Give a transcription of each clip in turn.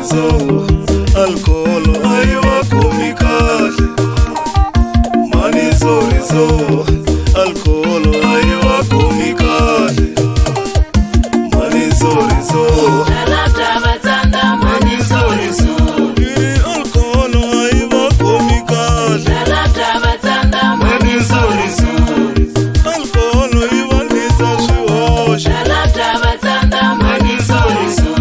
sorizo, alcohol aiwa komikaze. Mani sorizo, alcohol aiwa komikaze. Mani sorizo, Jalata batanda mani sorizo. alcohol aiwa komikaze. Jalata batanda mani sorizo. Alcohol aiwa nisa shiwoshe. Jalata batanda mani sorizo.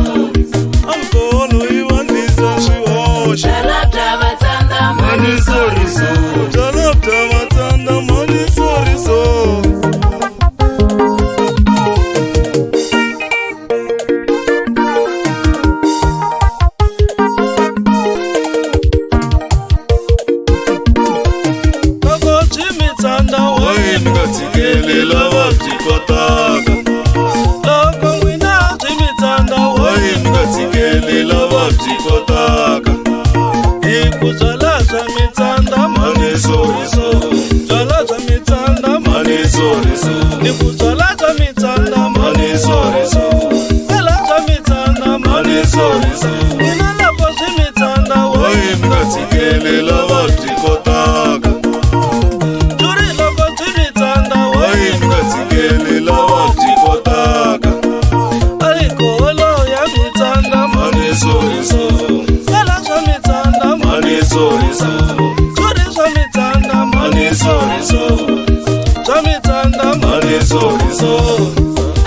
Alcohol aiwa nisa shiwoshe. Jalata batanda mani sorizo. Jalata matanda mani sorizo. Waingatikelela vabjikotaka. Loko n'wina bjimitsanda waingatikelela vabjikotaka. Hi ku byala bya mitsanda mani sorizo. Byala bya mitsanda mani sorizo. Ni ku byala bya mitsanda mani sorizo. Byala bya mitsanda mani sorizo. N'wina loko bjimitsanda waingatikelela vabjikotaka.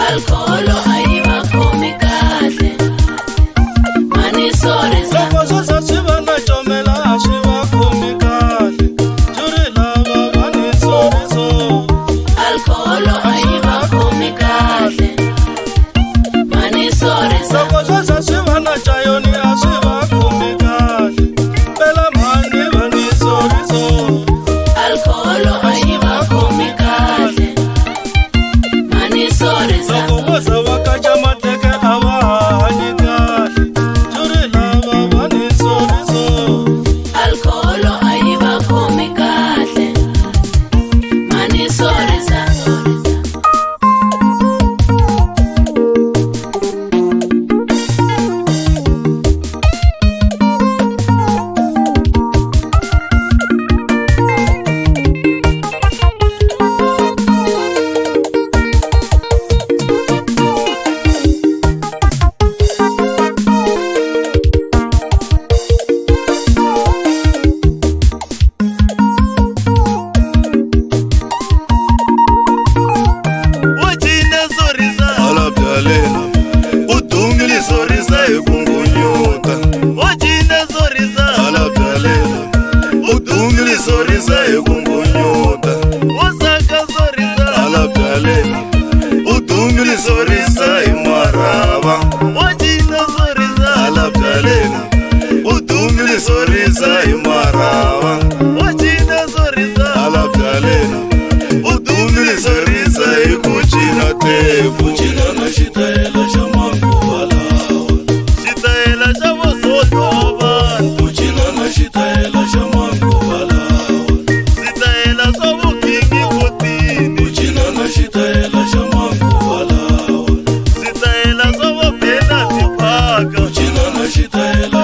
Alcohol aiwa komikaze. Mani sorizo. Alcohol aiwa komikaze. Mani sorizo. Alcohol aiwa komikaze. Mani sorizo. Alcohol aiwa komikaze. Mani sorizo. Soriza ekungunyuta, osaka soriza alabdalela. Udungili soriza imaraba, wajina soriza alabdalela. Udungili soriza imaraba, wajina soriza alabdalela. Udungili soriza ikuchina te, kuchina na shitaela shamangu walawa. Shitaela shavosoto van, kuchina na shitaela shamangu walawa. Shitaela shamangu walawa. Shitaela zobo pena tipaka. Kuchina na shitaela